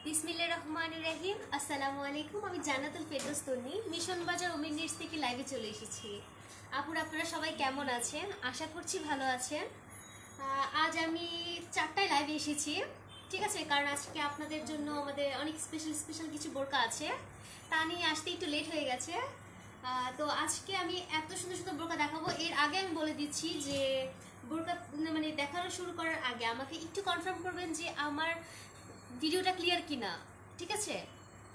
বিসমিল্লাহির রহমানির রহিম। আসসালামু আলাইকুম। আমি জান্নাতুল ফেরদৌস তন্নি মিশন বাজার ওমেন নিডস থেকে লাইভে চলে এসেছি। আপুরা আপনারা সবাই কেমন আছেন? আশা করছি ভালো আছেন। আজ আমি 4টায় লাইভে এসেছি, ঠিক আছে, কারণ আজকে আপনাদের জন্য আমাদের অনেক স্পেশাল কিছু বোরকা আছে, তা নিয়ে আসতে একটু লেট হয়ে গেছে। তো আজকে আমি এত সুন্দর সুন্দর বোরকা দেখাবো। এর আগে আমি বলে দিচ্ছি যে বোরকা মানে দেখানো শুরু করার আগে আমাকে একটু কনফার্ম করবেন যে আমার ভিডিওটা ক্লিয়ার কিনা, ঠিক আছে?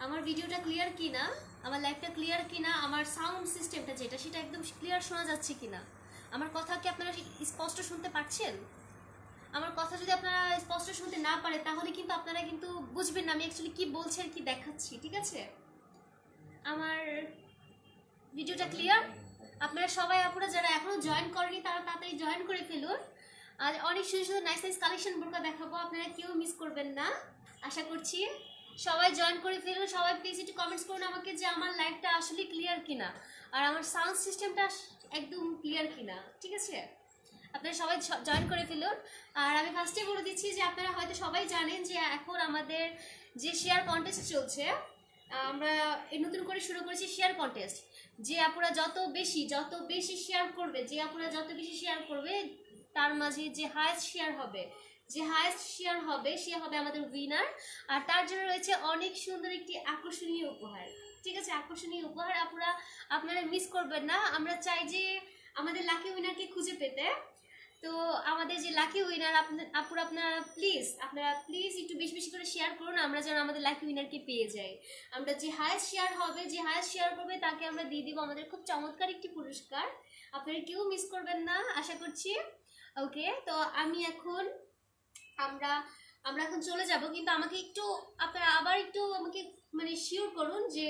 আমার ভিডিওটা ক্লিয়ার কিনা, আমার লাইভটা ক্লিয়ার কিনা, আমার সাউন্ড সিস্টেমটা যেটা সেটা একদম ক্লিয়ার শোনা যাচ্ছে কিনা, আমার কথা কি আপনারা স্পষ্ট শুনতে পাচ্ছেন? আমার কথা যদি আপনারা স্পষ্ট শুনতে না পারে তাহলে কিন্তু আপনারা কিন্তু বুঝবেন না আমি অ্যাকচুয়ালি কি বলছি আর কি দেখাচ্ছি, ঠিক আছে? আমার ভিডিওটা ক্লিয়ার? আপনারা সবাই আপুরা যারা এখনো জয়েন করেনি তারা তাড়াতাড়ি জয়েন করে ফেলুন। আর অনেক সুন্দর সুন্দর নাইস কালেকশন বোরকা দেখাবো, আপনারা কেউ মিস করবেন না। আশা করছি সবাই জয়েন করে ফেলুন। সবাই প্লিজ একটু কমেন্টস করুন আমাকে যে আমার লাইভটা আসলে ক্লিয়ার কিনা আর আমার সাউন্ড সিস্টেমটা একদম ক্লিয়ার কিনা, ঠিক আছে? আপনারা সবাই জয়েন করে ফেলুন। আর আমি ফার্স্টে বলে দিচ্ছি যে আপনারা হয়তো সবাই জানেন যে এখন আমাদের যে শেয়ার কন্টেস্ট চলছে, আমরা এই নতুন করে শুরু করেছি শেয়ার কন্টেস্ট। যে আপুরা যত বেশি শেয়ার করবে, যে আপুরা যত বেশি শেয়ার করবে তার মাঝে যে হায়েস্ট শেয়ার হবে সে হবে আমাদের উইনার। আর তার জন্য রয়েছে অনেক সুন্দর একটি আকর্ষণীয় উপহার, ঠিক আছে? আকর্ষণীয় উপহার আপনারা মিস করবেন না। আমরা চাই যে আমাদের লাকি উইনারকে খুঁজে পেতে। তো আমাদের যে লাকি উইনার আপনারা প্লিজ একটু বেশি বেশি করে শেয়ার করুন, আমরা যেন আমাদের লাকি উইনারকে পেয়ে যাই। আমরা যে হায়েস্ট শেয়ার করবে তাকে আমরা দিয়ে দিব আমাদের খুব চমৎকার একটি পুরস্কার। আপনারা কেউ মিস করবেন না আশা করছি। ওকে, তো আমরা আমরা এখন চলে যাব, কিন্তু আমাকে একটু আপনারা আবার একটু আমাকে মানে শিওর করুন যে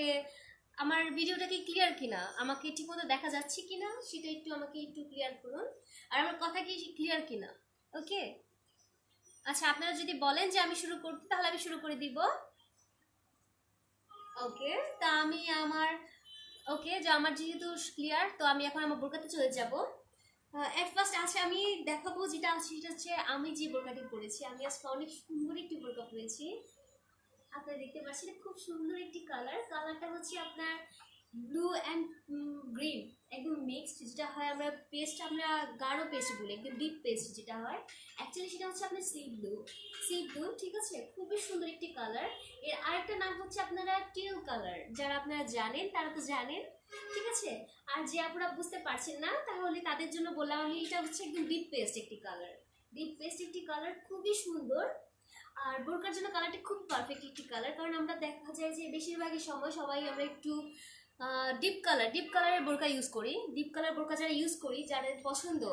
আমার ভিডিওটা কি ক্লিয়ার কিনা, আমাকে ঠিকমতো দেখা যাচ্ছে কিনা সেটা একটু আমাকে একটু ক্লিয়ার করুন। আর আমার কথা কি ক্লিয়ার কিনা? ওকে, আচ্ছা, আপনারা যদি বলেন যে আমি শুরু করতে তাহলে আমি শুরু করে দিব। ওকে, তা আমি আমার ওকে যে আমার যেহেতু ক্লিয়ার, তো আমি এখন আমার বোরকাতে চলে যাব। এট ফার্স্ট আছে আমি দেখাবো যেটা আছে সেটা হচ্ছে আমি যে বোরকাটি পরেছি। আমি আজকে অনেক সুন্দর একটি বোরকা পরেছি, আপনারা দেখতে পাচ্ছেন খুব সুন্দর একটি কালারটা হচ্ছে আপনার ব্লু অ্যান্ড গ্রিন, একদম মিক্সড, যেটা হয় আমরা গাঢ় পেস্ট বলি, একদম ডিপ পেস্ট যেটা হয় অ্যাকচুয়ালি সেটা হচ্ছে আপনার সি ব্লু, ঠিক আছে? খুবই সুন্দর একটি কালার। এর আরেকটা নাম হচ্ছে আপনারা টিল কালার, যারা আপনারা জানেন তারা তো জানেন, ঠিক আছে? আর যে আপনারা বুঝতে পারছেন না তাহলে তাদের জন্য বললাম আমি, এটা হচ্ছে একদম ডিপ পেস্ট একটি কালার, খুবই সুন্দর। আর বোরকার জন্য কালারটা খুব পারফেক্ট একটি কালার, কারণ আমরা দেখা যায় যে বেশিরভাগই সময় সবাই আমরা একটু ডিপ কালারের বোরকা ইউজ করি। ডিপ কালার বোরকা যারা ইউজ করি, যাদের পছন্দ,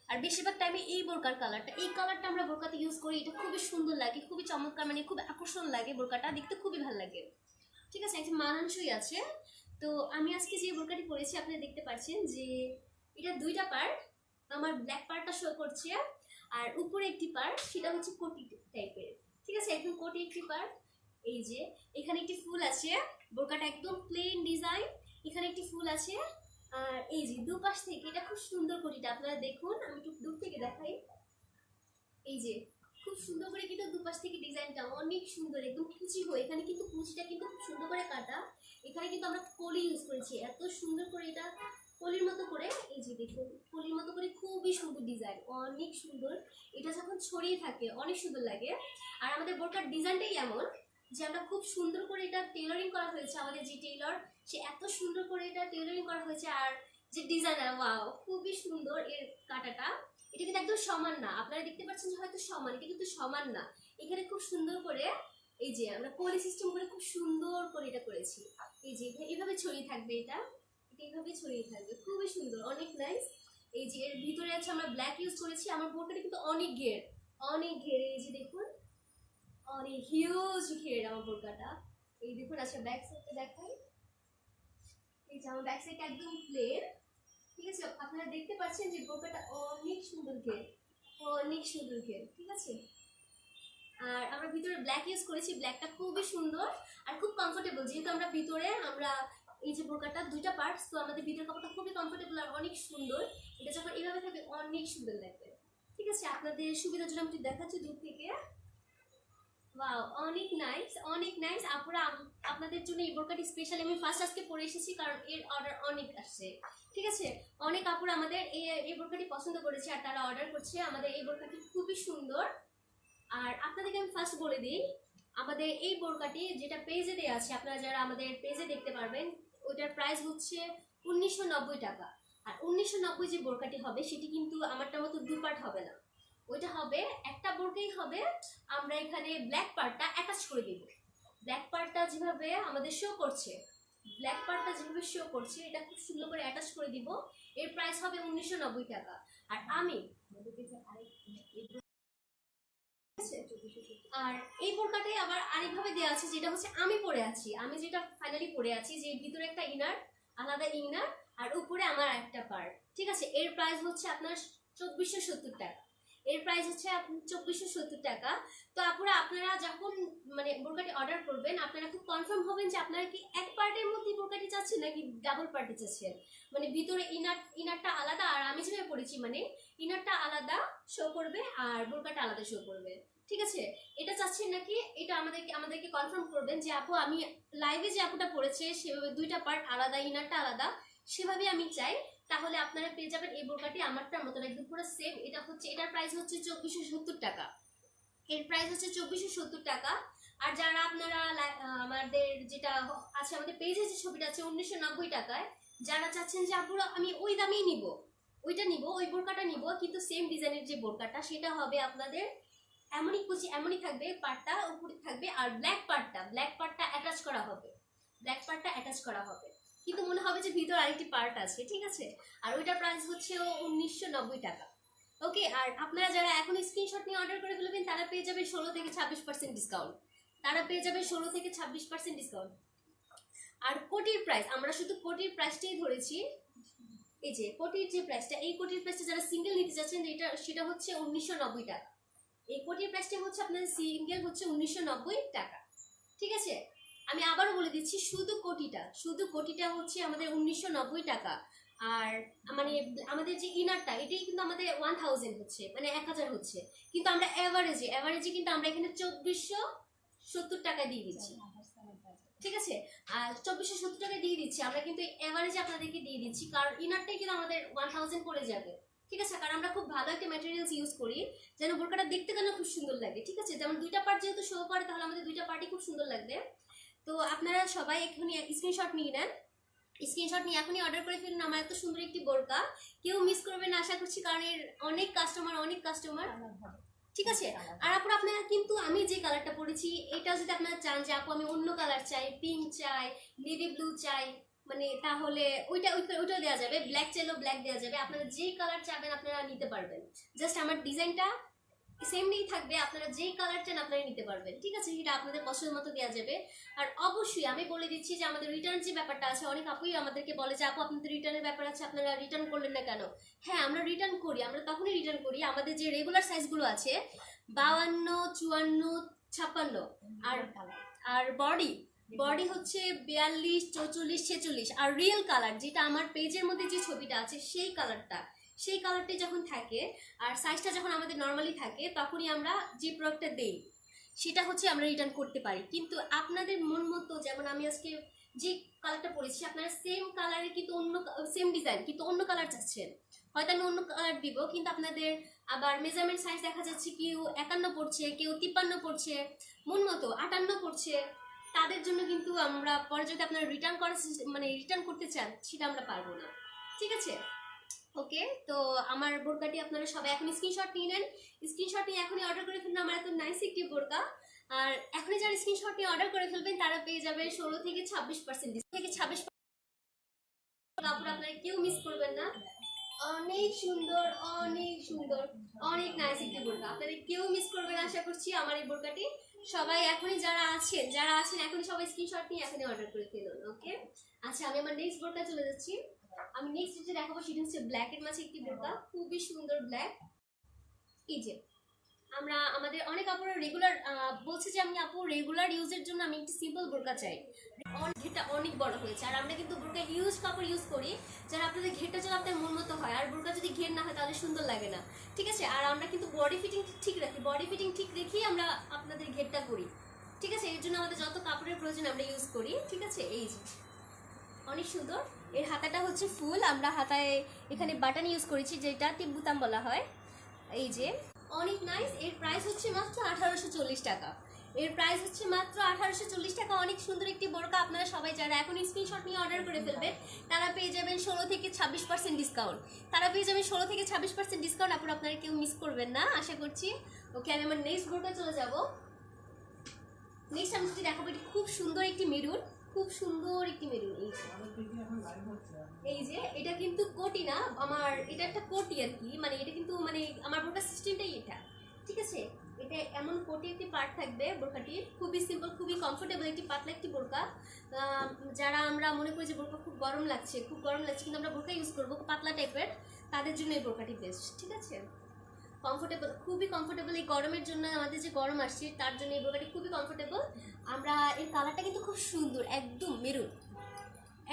আর বেশিরভাগ টাইমে এই কালারটা আমরা বোরকাতে ইউজ করি। এটা খুবই সুন্দর লাগে, খুবই চমৎকার, মানে খুব আকর্ষণ লাগে, বোরকাটা দেখতে খুবই ভালো লাগে, ঠিক আছে? একটু মানানসই আছে। তো আমি আজকে যে বোরকাটি পরেছি আপনারা দেখতে পাচ্ছেন যে এটা দুইটা পার্ট, আমার ব্ল্যাক পার্টটা শো করছে আর উপরে একটি পার্ট সেটা হচ্ছে কোটি টাইপের, ঠিক আছে? একদম কোটি একটি পার্ট। এই যে এখানে একটি ফুল আছে, বোরকাটা একদম প্লেন ডিজাইন, এখানে একটি ফুল আছে। আর এই যে দুপাশ থেকে এটা খুব সুন্দর কোটিটা আপনারা দেখুন, আমি একটু দূর থেকে দেখাই। এই যে খুব সুন্দর করে কিন্তু দুপাশ থেকে ডিজাইনটা অনেক সুন্দর, একদম কুচি হয়ে, এখানে কিন্তু কুচিটা কিন্তু খুব সুন্দর করে কাটা। এখানে কিন্তু আমরা কলি ইউজ করেছি, এত সুন্দর করে এটা কলির মতো করে, এই যে দেখুন কলির মতো করে, খুবই সুন্দর ডিজাইন, অনেক সুন্দর। এটা যখন ছড়িয়ে থাকে অনেক সুন্দর লাগে। আর আমাদের বোরকার ডিজাইনটাই এমন যে আমরা খুব সুন্দর করে এটা টেইলরিং করা হয়েছে, আমাদের যে টেইলর সে এত সুন্দর করে এটা টেইলরিং করা হয়েছে। আর যে ডিজাইনার, ওয়াও, খুবই সুন্দর এর কাটাটা। এটা কিন্তু একদম সমান না, আপনারা দেখতে পাচ্ছেন যে হয়তো সমান, এটা কিন্তু সমান না। এখানে খুব সুন্দর করে এই যে আমরা পলি সিস্টেম করে খুব সুন্দর করে এটা করেছি। এই যে এভাবে ছড়িয়ে থাকবে, এটা এইভাবে ছড়িয়ে থাকবে, খুবই সুন্দর, অনেক নাইস। এই যে এর ভিতরে আছে আমরা ব্ল্যাক ইউজ করেছি। আমার বোরকাটা কিন্তু অনেক ঘের, এই যে দেখুন অনেক হিউজ ঘের আমার বোরকাটা। এই দেখুন, আচ্ছা ব্যাক সাইডটা দেখাই। এই যে আমার ব্যাক সাইডটা একদম প্লেন, ঠিক আছে? আপনারা দেখতে পাচ্ছেন যে বোরকাটা অনেক সুন্দর ঘের, ঠিক আছে? আর আমরা ভিতরে ব্ল্যাক ইউজ করেছি, ব্ল্যাকটা খুবই সুন্দর আর খুব কমফোর্টেবল, যেহেতু আমরা এই যে বোরকাটা দুইটা পার্টস, তো আমাদের ভিতরের কাপড়টা খুবই কমফোর্টেবল আর অনেক সুন্দর। এটা যখন এভাবে থাকবে অনেক সুন্দর লাগবে, ঠিক আছে? আপনাদের সুবিধার জন্য আমি দেখাচ্ছি দূর থেকে। ওয়াও, অনেক নাইস আপুরা। আপনাদের জন্য এই বোরকাটি স্পেশালি আমি ফার্স্ট আজকে পরে এসেছি, কারণ এর অর্ডার অনেক আসছে। ঠিক আছে, অনেক আপুরা আমাদের এই বোরকাটি পছন্দ করেছে আর তারা অর্ডার করছে। আমাদের এই বোরকাটি খুবই সুন্দর। আর আপনাদেরকে আমি ফার্স্ট বলে দিই, আমাদের এই বোরকাটি যেটা পেজে দেওয়া আছে, আপনারা যারা আমাদের পেজে দেখতে পারবেন, ওইটার প্রাইস হচ্ছে 1990 টাকা। আর 1990 যে বোরকাটি হবে সেটি কিন্তু আমারটার মতো দু পার্ট হবে না, ওইটা হবে একটা বোরকাই হবে। আমরা এখানে ব্ল্যাক পার্টটা অ্যাটাচ করে দিব। ব্ল্যাক পার্টটা যেভাবে আমাদের শো করছে, এটা খুব সুন্দর করে অ্যাটাচ করে দিব। এর প্রাইস হবে 1990 টাকা। আর এই বোরকাটাই আবার আরেকভাবে দেওয়া আছে, যেটা হচ্ছে আমি পরে আছি, আমি যেটা ফাইনালি পরে আছি, যে ভিতরে একটা ইনার, আলাদা ইনার, আর উপরে আমার একটা পার্ট। ঠিক আছে, এর প্রাইস হচ্ছে আপনার 2470 টাকা। তো আপনারা যখন মানে বোরকাটি অর্ডার করবেন, আপনারা খুব কনফার্ম হবেন যে আপনারা কি এক পার্টের মধ্যে বোরকাটি চাচ্ছেন নাকি ডাবল পার্টে চাচ্ছেন। মানে ভিতরে ইনারটা আলাদা, আর আমি যেভাবে পড়েছি মানে ইনারটা আলাদা শো করবে আর বোরকাটা আলাদা শো করবে। ঠিক আছে, এটা চাচ্ছেন নাকি, এটা আমাদেরকে কনফার্ম করবেন যে আপু আমি লাইভে যে আপুটা পড়েছে সেভাবে দুইটা পার্ট আলাদা, ইনারটা আলাদা, সেভাবে আমি চাই। তাহলে আপনারা পেয়ে যাবেন এই বোরকাটি আমারটার মতন একদম পুরো সেম। এটার প্রাইস হচ্ছে 2470 টাকা। আর যারা আপনারা আমাদের যেটা আছে আমাদের পেজে যে ছবিটা আছে 1990 টাকায়, যারা চাচ্ছেন যে আপুরা আমি ওই দামেই নিব, ওই বোরকাটা নিব, কিন্তু সেম ডিজাইনের যে বোরকাটা সেটা হবে আপনাদের এমনই থাকবে, পার্টটা উপরে থাকবে, আর ব্ল্যাক পার্টটা অ্যাটাচ করা হবে, কিন্তু মনে হবে যে ভিতর আরেকটি পার্ট আছে। ঠিক আছে, আর ওইটার প্রাইস হচ্ছে 1990 টাকা। ওকে, আর আপনারা যারা এখন স্ক্রিনশট নিয়ে অর্ডার করে ফেলবেন তারা পেয়ে যাবে 16 থেকে 26% ডিসকাউন্ট। আর কোটির প্রাইস, আমরা শুধু কোটির প্রাইসটাই ধরেছি। এই যে কোটির যে প্রাইসটা, এই কোটির প্রাইসটা যারা সিঙ্গেল নিতে চাচ্ছেন সেটা হচ্ছে 1990 টাকা। এই কোটির প্রাইসটা হচ্ছে আপনাদের সিঙ্গেল হচ্ছে 1990 টাকা। ঠিক আছে, আমি আবারও বলে দিচ্ছি, শুধু কোটিটা হচ্ছে আমাদের 1990 টাকা। আর মানে আমাদের যে ইনারটা, এটাই কিন্তু আমাদের 1000 হচ্ছে, মানে 1000 হচ্ছে, কিন্তু আমরা এভারেজে কিন্তু আমরা এখানে 2470 টাকা দিয়ে দিচ্ছি। ঠিক আছে, আর 2470 টাকা দিয়ে দিচ্ছি আমরা, কিন্তু এভারেজে আপনাদেরকে দিয়ে দিচ্ছি, কারণ ইনারটাই কিন্তু আমাদের 1000 পড়ে যাবে। ঠিক আছে, কারণ আমরা খুব ভালো একটা ম্যাটেরিয়ালস ইউজ করি যেন বোরকাটা দেখতে কেন খুব সুন্দর লাগে। ঠিক আছে, যেমন দুইটা পার্ট যেহেতু শো করে, তাহলে আমাদের দুইটা পার্টই খুব সুন্দর লাগবে। তো আপনারা সবাই এখনই স্ক্রিনশট নিয়ে নেন, এখনই অর্ডার করে ফেলুন আমার এত সুন্দর একটি বোরকা। কেউ মিস করবেন আশা করছি, কারণ এর অনেক কাস্টমার। ঠিক আছে, আর আপনারা কিন্তু আমি যে কালারটা পরেছি, এটা যদি আপনারা চান যে আপু আমি অন্য কালার চাই, পিঙ্ক চাই, নেভি ব্লু চাই, মানে তাহলে ওইটা দেওয়া যাবে। ব্ল্যাক চাইলেও ব্ল্যাক দেওয়া যাবে। আপনারা যেই কালার চাবেন আপনারা নিতে পারবেন। জাস্ট আমার ডিজাইনটা সেমই থাকবে, আপনারা যেই কালার চান আপনারা নিতে পারবেন। ঠিক আছে, এটা আপনাদের পছন্দ মতো দেওয়া যাবে। আর অবশ্যই আমি বলে দিচ্ছি যে আমাদের রিটার্ন যে ব্যাপারটা আছে, অনেক আপুই আমাদেরকে বলে যে আপু আপনাদের রিটার্নের ব্যাপার আছে, আপনারা রিটার্ন করলেন না কেন। হ্যাঁ, আমরা রিটার্ন করি, আমরা তখনই রিটার্ন করি। আমাদের যে রেগুলার সাইজগুলো আছে 52, 54, 56, আর বডি হচ্ছে 42, 44, 46, আর রিয়েল কালার যেটা আমার পেজের মধ্যে যে ছবিটা আছে সেই কালারটাই যখন থাকে, আর সাইজটা যখন আমাদের নর্মালি থাকে, তখনই আমরা যে প্রোডাক্টটা দেই সেটা হচ্ছে আমরা রিটার্ন করতে পারি। কিন্তু আপনাদের মন মতো, যেমন আমি আজকে যে কালারটা পরেছি, আপনারা সেম কালারে কিন্তু সেম ডিজাইন কিন্তু অন্য কালার চাচ্ছেন, হয়তো আমি অন্য কালার দিব, কিন্তু আপনাদের আবার মেজারমেন্ট সাইজ দেখা যাচ্ছে কেউ 51 পড়ছে, কেউ 53 পড়ছে, মন মতো 58 পড়ছে, তাদের জন্য কিন্তু আমরা পরে যদি আপনারা রিটার্ন করতে চান সেটা আমরা পারবো না। ঠিক আছে, ওকে। তো আমার বোরকাটি আপনারা সবাই এখন স্ক্রিনশট নিয়ে নেন, এখনই অর্ডার করে ফেলুন আমার এত নাইস একটি বোরকা। আর এখনই যারা স্ক্রিনশট নিয়ে অর্ডার করে ফেলবেন তারা পেয়ে যাবে 16 থেকে 26%। কাপড় আপনারা কেউ মিস করবেন না। অনেক সুন্দর, অনেক নাইস একটি বোরকা, আপনারা কেউ মিস করবেন আশা করছি আমার এই বোরকাটি। সবাই এখনই যারা আছেন এখনই সবাই স্ক্রিনশট নিয়ে এখনই অর্ডার করে ফেলুন। ওকে, আচ্ছা আমি আমার নেক্সট বোরকা চলে যাচ্ছি। আমি নেক্সট যেটা দেখাবো সেটা হচ্ছে ব্ল্যাকের মাঝে একটি বোরকা, খুবই সুন্দর ব্ল্যাক। এই যে আমাদের অনেক আপুরা রেগুলার বলছে যে আমি আপু রেগুলার ইউজের জন্য আমি একটি সিম্পল বোরকা চাই, ঘেরটা অনেক বড় হয়েছে। আর আমরা কিন্তু বোরকা কাপড় ইউজ করি যারা আপনাদের ঘেরটা যেন আপনার মন মতো হয়, আর বোরকা যদি ঘের না হয় তাহলে সুন্দর লাগে না। ঠিক আছে, আর আমরা কিন্তু বডি ফিটিং ঠিক রেখেই আমরা আপনাদের ঘেরটা করি। ঠিক আছে, এর জন্য আমাদের যত কাপড়ের প্রয়োজন আমরা ইউজ করি। ঠিক আছে, এই যে অনেক সুন্দর। এর হাতাটা হচ্ছে ফুল, আমরা হাতায় এখানে বাটন ইউজ করেছি যেটা টিপ বুতাম বলা হয়। এই যে অনেক নাইস। এর প্রাইস হচ্ছে মাত্র 1840 টাকা। এর প্রাইস হচ্ছে মাত্র 1840 টাকা। অনেক সুন্দর একটি বোরকা। আপনারা সবাই যারা এখন স্ক্রিনশট নিয়ে অর্ডার করে ফেলবেন তারা পেয়ে যাবেন 16 থেকে 26% ডিসকাউন্ট। তারা পেয়ে যাবেন 16 থেকে 26% ডিসকাউন্ট। আপনারা কেউ মিস করবেন না আশা করছি। ওকে, আমি আমার নেক্সট বোরকা চলে যাব। নেক্সট আমি যদি দেখাবো, এটি খুব সুন্দর একটি মেরুন, খুব সুন্দর একটি মেরুন। এই যে এটা কিন্তু কোটি না, আমার এটা একটা কোটি আর কি, মানে এটা কিন্তু মানে আমার বোরকা সিস্টেমটাই এটা। ঠিক আছে, এটা এমন কোটি একটি পার্ট থাকবে বোরকাটির, খুবই সিম্পল, খুবই কমফোর্টেবল একটি পাতলা একটি বোরকা। যারা আমরা মনে করি যে বোরকা খুব গরম লাগছে কিন্তু আমরা বোরকা ইউজ করবো পাতলা টাইপের, তাদের জন্য এই বোরকাটি বেস্ট। ঠিক আছে, কমফোর্টেবল, খুবই কমফোর্টেবল। এই গরমের জন্য, আমাদের যে গরম আসছে তার জন্য এই বোরকাটি খুবই কমফোর্টেবল। আমরা এর কালারটা কিন্তু খুব সুন্দর, একদম মেরুন,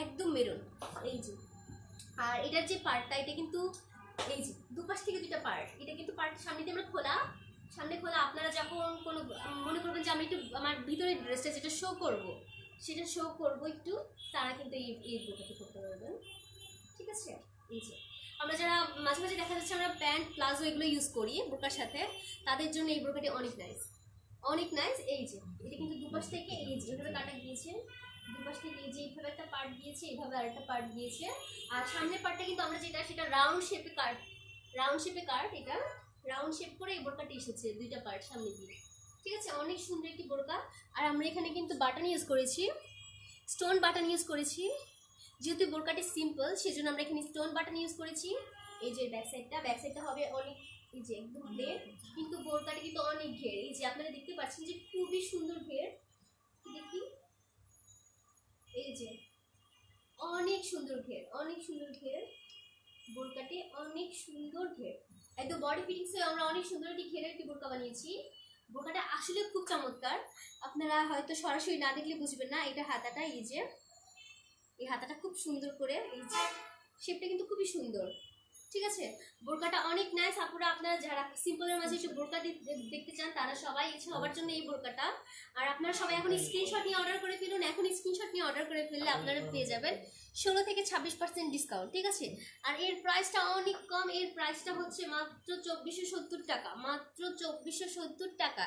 একদম মেরুন। এই যে আর এটার যে পার্টটা, এটা কিন্তু এই যে দুপাশ থেকে দুটা পার্ট, এটা কিন্তু পার্ট সামনে দিয়ে আমরা খোলা, সামনে খোলা। আপনারা যখন কোনো মনে করবেন যে আমি একটু আমার ভিতরের ড্রেসটা যেটা শো করব, সেটা শো করব একটু, তারা কিন্তু এই বোরকাটি করতে পারবেন। ঠিক আছে, এই যে আমরা যারা মাঝে মাঝে দেখা যাচ্ছে আমরা প্যান্ট প্লাজো এগুলো ইউজ করি বোরকার সাথে, তাদের জন্য এই বোরকাটি অনেক নাইস, অনেক নাইস। এই যে এটা কিন্তু দুপাশ থেকে এই যে এভাবে কাটা গিয়েছে, দুপাশ থেকে এই যে এইভাবে একটা পার্ট গিয়েছে, এইভাবে আরেকটা পার্ট গিয়েছে। আর সামনের পার্টটা কিন্তু আমরা যেটা সেটা রাউন্ড শেপে কাট, রাউন্ড শেপে কাট, এটা রাউন্ড শেপ করে এই বোরকাটি এসেছে দুইটা পার্ট সামনে দিয়ে। ঠিক আছে, অনেক সুন্দর একটি বোরকা। আর আমরা এখানে কিন্তু বাটন ইউজ করেছি, স্টোন বাটন ইউজ করেছি। যেহেতু বোরকাটি সিম্পল সেজন্য আমরা এখানে স্টোন বাটন ইউজ করেছি। এই যে ব্যাক সাইডটা হবে অনেক, এই যে একদম প্লেন, কিন্তু বোরকাটি কিন্তু অনেক ঘের। এই যে আপনারা দেখতে পাচ্ছেন যে খুবই সুন্দর ঘের, দেখি এই যে অনেক সুন্দর ঘের, অনেক সুন্দর ঘের, বোরকাটি অনেক সুন্দর ঘের, একদম বডি ফিটিংসে আমরা অনেক সুন্দর একটি ঘেরের একটি বোরকা বানিয়েছি। বোরকাটা আসলে খুব চমৎকার, আপনারা হয়তো সরাসরি না দেখলে বুঝবেন না। এটা হাতাটা, এই যে এই হাতাটা খুব সুন্দর করে, এই যে শেপটা কিন্তু খুবই সুন্দর। ঠিক আছে, বোরকাটা অনেক নাইস। আপুরা আপনারা যারা সিম্পলের মাঝে একটু বোরকা দেখতে চান তারা সবাই ইচ্ছে হওয়ার জন্য এই বোরকাটা। আর আপনারা সবাই এখন স্ক্রিনশট নিয়ে অর্ডার করে ফেলুন। এখন স্ক্রিনশট নিয়ে অর্ডার করে ফেললে আপনারা পেয়ে যাবেন 16 থেকে 26% ডিসকাউন্ট। ঠিক আছে, আর এর প্রাইসটা অনেক কম। এর প্রাইসটা হচ্ছে মাত্র 2470 টাকা, মাত্র 2470 টাকা।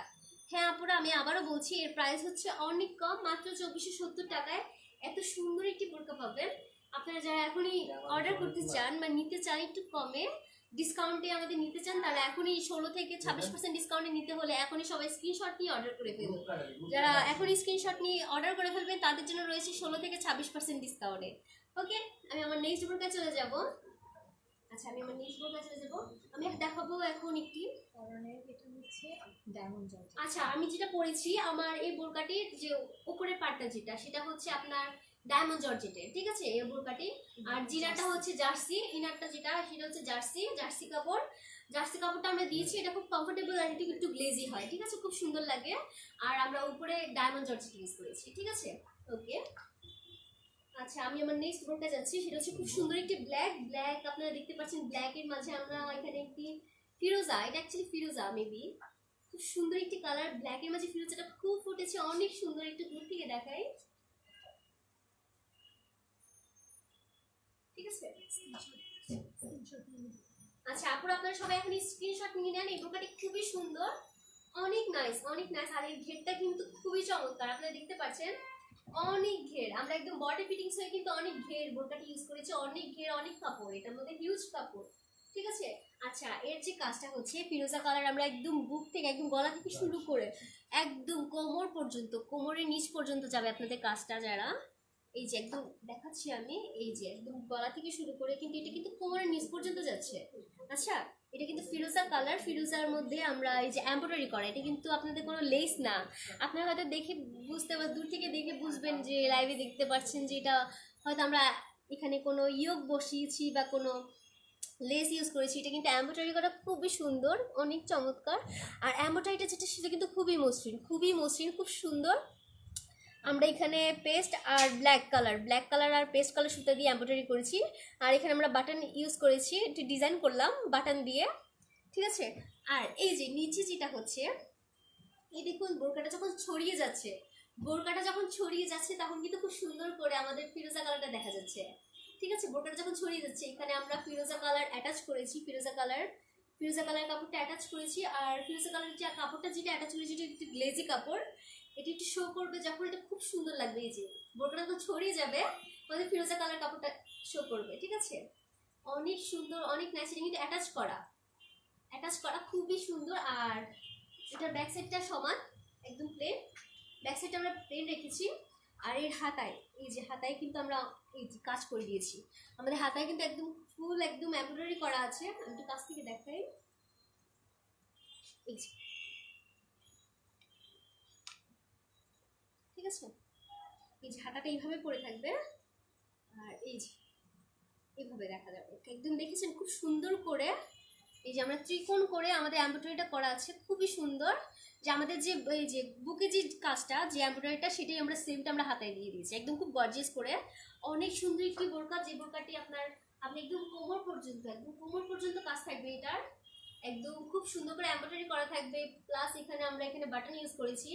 হ্যাঁ আপুরা, আমি আবারও বলছি এর প্রাইস হচ্ছে অনেক কম, মাত্র 2470 টাকায় এত সুন্দর একটি বোরকা পাবেন। আপনারা যারা এখনই অর্ডার করতে চান বা নিতে চান একটু কমে ডিসকাউন্টে আমাদের নিতে চান, তারা এখনই 16 থেকে 26% ডিসকাউন্টে নিতে হলে এখনই সবাই স্ক্রিনশট নিয়ে অর্ডার করে ফেলুন। যারা এখনই স্ক্রিনশট নিয়ে অর্ডার করে ফেলবেন তাদের জন্য রয়েছে 16 থেকে 26% ডিসকাউন্টে। ওকে, আমি আমার নেক্সট বোরকা চলে যাব। আচ্ছা, আমি আমার নেক্সট বোরকা চলে যাব। আমি দেখাবো এখন একটি ধরনের, এটা হচ্ছে ডায়মন্ড জর্জ। আচ্ছা, আমি যেটা পরেছি আমার এই বোরকাটির যে উপরের পার্টটা যেটা, সেটা হচ্ছে আপনার ডায়মন্ড জর্জেটের। ঠিক আছে, এই বোরকাটি। আর জিনারটা হচ্ছে জার্সি, ইনারটা যেটা সেটা হচ্ছে জার্সি কাপড়। জার্সি কাপড়টা আমরা দিয়েছি, এটা খুব কমফোর্টেবল আর এটা একটু গ্লেজি হয়। ঠিক আছে, খুব সুন্দর লাগে। আর আমরা উপরে ডায়মন্ড জর্জেট ইউজ করেছি। ঠিক আছে, ওকে। আচ্ছা, আমি আমার নেক্সট বোরকা যাচ্ছি, সেটা হচ্ছে খুব সুন্দর একটি ব্ল্যাক। আপনারা দেখতে পাচ্ছেন ব্ল্যাকের মাঝে আমরা এখানে একটি ফিরোজা, এটা অ্যাকচুয়ালি ফিরোজা মেবি, খুব সুন্দর একটি কালার। ব্ল্যাকের মাঝে ফিরোজাটা খুব ফুটেছে, অনেক সুন্দর। একটু দূর থেকে দেখাই। ঠিক আছে, আচ্ছা আপুরা আপনারা সবাই এখন স্ক্রিনশট নিয়ে নেন। এই বোরকাটি খুবই সুন্দর, অনেক নাইস, অনেক নাইস। আর এই ঘেরটা কিন্তু খুবই চমৎকার, আপনারা দেখতে পাচ্ছেন অনেক ঘের। আমরা একদম বডি ফিটিংস হয়ে কিন্তু অনেক ঘের বোরকাটি ইউজ করেছি, অনেক ঘের, অনেক কাপড়, এটার মধ্যে হিউজ কাপড়। ঠিক আছে, আচ্ছা এর যে কাজটা হচ্ছে ফিরোজা কালার, আমরা একদম বুক থেকে একদম গলা থেকে শুরু করে একদম কোমর পর্যন্ত, কোমরের নিচ পর্যন্ত যাবে আপনাদের কাজটা। যারা এই যে একদম দেখাচ্ছি আমি, এই যে একদম গলা থেকে শুরু করে কিন্তু এটা কিন্তু কোমরের নিচ পর্যন্ত যাচ্ছে। আচ্ছা, এটা কিন্তু ফিরোজা কালার, ফিরোজার মধ্যে আমরা এই যে এমব্রয়ডারি করা, এটা কিন্তু আপনাদের কোনো লেস না। আপনারা হয়তো দেখে বুঝতে বা দূর থেকে দেখে বুঝবেন যে লাইভে দেখতে পাচ্ছেন যে এটা হয়তো আমরা এখানে কোনো ইয়োগ বসিয়েছি বা কোনো লেস ইউজ করেছি। এটা কিন্তু এমব্রয়ডারি করা, খুবই সুন্দর, অনেক চমৎকার। আর এমব্রয়ডারিটা যেটা সেটা কিন্তু খুবই মসৃণ, খুবই মসৃণ, খুব সুন্দর। আমরা এখানে পেস্ট আর ব্ল্যাক কালার আর পেস্ট কালার সুতা দিয়ে এমব্রয়ডারি করেছি। আর এখানে আমরা বাটন ইউজ করেছি, একটু ডিজাইন করলাম বাটন দিয়ে। ঠিক আছে, আর এই যে নিচে যেটা হচ্ছে এই দেখুন বোরকাটা যখন ছড়িয়ে যাচ্ছে, তখন কিন্তু খুব সুন্দর করে আমাদের ফিরোজা কালারটা দেখা যাচ্ছে। ঠিক আছে, বোরকাটা যখন ছড়িয়ে যাচ্ছে এখানে আমরা ফিরোজা কালার অ্যাটাচ করেছি, ফিরোজা কালার কাপড়টা অ্যাটাচ করেছি। আর ফিরোজা কালার যে কাপড়টা যেটা অ্যাটাচ করেছি এটা একটু গ্লেজি কাপড়, এটি একটু শো করবে যখন, এটা খুব সুন্দর লাগবে। এই যে বোরকাটা যখন ছড়িয়ে যাবে আমাদের ফিরোজা কালার কাপড়টা শো করবে। ঠিক আছে, অনেক সুন্দর, অনেক নাইস। এটা কিন্তু অ্যাটাচ করা খুবই সুন্দর। আর এটার ব্যাক সাইডটা সমান, একদম প্লেন, ব্যাক সাইডটা আমরা প্লেন রেখেছি। আর এর হাতায়, এই যে হাতায় কিন্তু আমরা এই যে কাজ করে দিয়েছি। আমাদের হাতায় কিন্তু একদম ফুল একদম এমব্রয়ডারি করা আছে। আমি একটু কাছ থেকে দেখাই, এই যে, ঠিক আছে, এই যে হাতাটা এইভাবে পরে থাকবে। আর এই যে এইভাবে দেখা যাবে, একদম দেখেছেন খুব সুন্দর করে। এই যে আমরা ত্রিকোণ করে আমাদের এমব্রয়ডারিটা করা আছে, খুবই সুন্দর। যে আমাদের যে এই যে বুকে যে কাজটা, যে এমব্রয়ডারিটা, সেটাই আমরা সেমটা আমরা হাতায় দিয়ে দিয়েছি, একদম খুব গর্জিয়াস করে। অনেক সুন্দর একটি বোরকা, যে বোরকাটি আপনি একদম কোমর পর্যন্ত কাজ থাকবে এটার, একদম খুব সুন্দর করে এমব্রয়ডারি করা থাকবে। প্লাস আমরা এখানে বাটন ইউজ করেছি।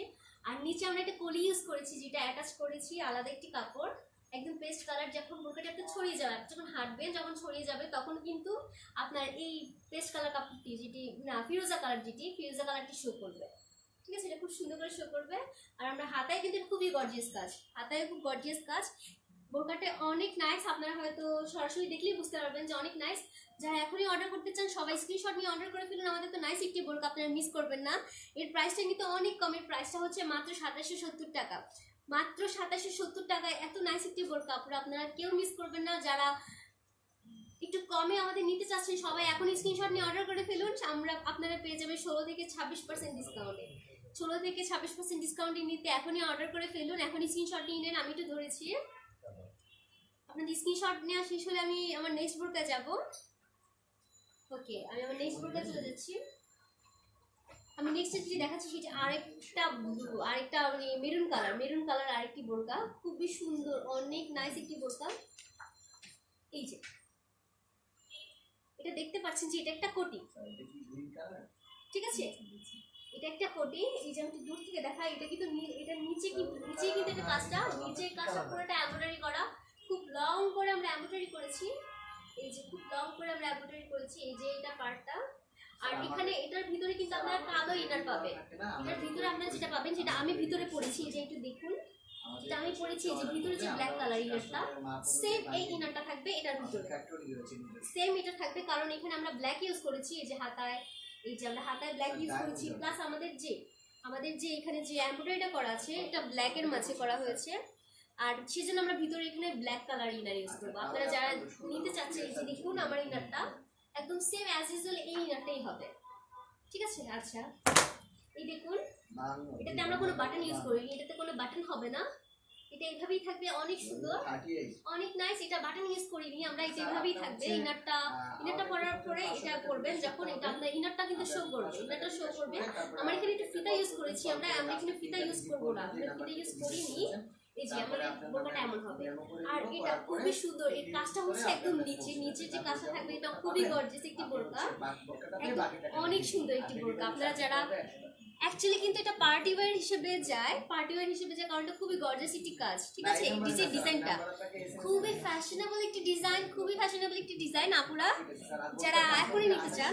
আর নিচে আমরা একটা কলি ইউজ করেছি, যেটা অ্যাটাচ করেছি আলাদা একটি কাপড়, একদম পেস্ট কালার। যখন বোরকাটা একটু ছড়িয়ে যাবে, যখন হাঁটবেন, যখন ছড়িয়ে যাবে, তখন কিন্তু আপনার এই পেস্ট কালার কাপড়টি, যেটি না ফিরোজা কালারটি শো করবে। ঠিক আছে, এটা খুব সুন্দর করে শো করবে। আর আমরা হাতায় কিন্তু খুবই গর্জিয়াস কাজ, বোরকাটা অনেক নাইস। আপনারা হয়তো সরাসরি দেখলেই বুঝতে পারবেন যে অনেক নাইস। যারা এখনই অর্ডার করতে চান সবাই স্ক্রিনশট নিয়ে অর্ডার করে ফেলুন। আমাদের তো নাইস একটি বোরকা, আপনারা মিস করবেন না। এর প্রাইসটা কিন্তু অনেক কম, এর প্রাইসটা হচ্ছে মাত্র 2770 টাকা। মাত্র 2770 টাকায় এত নাইস একটি বোরকা আপনারা কেউ মিস করবেন না। যারা একটু কমে আমাদের নিতে চাচ্ছেন সবাই এখন স্ক্রিনশট নিয়ে অর্ডার করে ফেলুন। আপনারা পেয়ে যাবেন 16 থেকে 26% ডিসকাউন্টে। 16 থেকে 26% ডিসকাউন্টে নিতে এখনই অর্ডার করে ফেলুন, এখনই স্ক্রিনশট নিয়ে নেন। আমি একটু ধরেছি, আপনাদের স্ক্রিনশট নেওয়া শেষ হলে আমি আমার নেক্সট বোরকা যাব। ওকে, আমি আমার নেক্সট বোরকা চলে যাচ্ছি। আমি নেক্সট যেটি দেখাচ্ছি সেটা আরেকটা মানে মেরুন কালার আরেকটি বোরকা, খুবই সুন্দর, অনেক নাইস একটি বোরকা। এই যে এটা দেখতে পাচ্ছেন যে এটা একটা কোটি, ঠিক আছে, এটা একটা কোটি। এই যে আমি দূর থেকে দেখাই, এটা কিন্তু এটা নিচে কিন্তু এটা কাজটা, পুরোটা এমব্রয়ডারি করা, খুব লং করে আমরা এমব্রয়ডারি করেছি। এই যে খুব লং করে আমরা এমব্রয়ডারি করেছি, এই যে এটা পার্টটা। আর এখানে এটার ভিতরে কিন্তু আপনারা কালো ইনার পাবেন। এটার ভিতরে আপনারা যেটা পাবেন, যেটা আমি ভিতরে পরেছি, এই যে একটু দেখুন, যেটা আমি পরেছি, যে ভিতরে যে ব্ল্যাক কালার ইনারটা, সেম এই ইনারটা থাকবে এটার ভিতরে, সেম এটা থাকবে। কারণ এখানে আমরা ব্ল্যাক ইউজ করেছি, এই যে হাতায়, এই যে আমরা হাতায় ব্ল্যাক ইউজ করেছি। প্লাস আমাদের যে এখানে যে এমব্রয়ডারিটা করা আছে, এটা ব্ল্যাকের মাঝে করা হয়েছে। আর সেজন্য আমরা ভিতরে এখানে ব্ল্যাক কালার ইনার ইউজ করবো। আপনারা যারা নিতে চাচ্ছেন, এই যে দেখুন আমার ইনারটা একদম সেম অ্যাজ ইউজুয়াল এই ইনারটাই হবে। ঠিক আছে, আচ্ছা এই দেখুন, এটাতে আমরা কোনো বাটন ইউজ করিনি, এটাতে কোনো বাটন হবে না, এটা এইভাবেই থাকবে, অনেক সুন্দর, অনেক নাইস। এটা বাটন ইউজ করিনি আমরা, এটা এইভাবেই থাকবে। ইনারটা পরার পরে এটা করবেন যখন, এটা আপনার ইনারটা কিন্তু শো করবে, আমার এখানে একটু ফিতা ইউজ করেছি, আমরা এখানে ফিতা ইউজ করবো না, আমরা ফিতা ইউজ করিনি। এই যে আমাদের বোরকাটা এমন হবে। আর এটা খুবই সুন্দর, এই কাজটা হচ্ছে একদম নিচে যে কাজটা থাকবে, এটা খুবই গর্জিয়াস একটি বোরকা, অনেক সুন্দর একটি বোরকা। আপনারা যারা অ্যাকচুয়ালি কিন্তু এটা পার্টি ওয়্যার হিসেবে যায়, কারণ এটা খুবই গর্জিয়াস একটি কাজ। ঠিক আছে, এই যে ডিজাইনটা খুবই ফ্যাশনেবল একটি ডিজাইন, আপুরা যারা এখনই নিতে চান,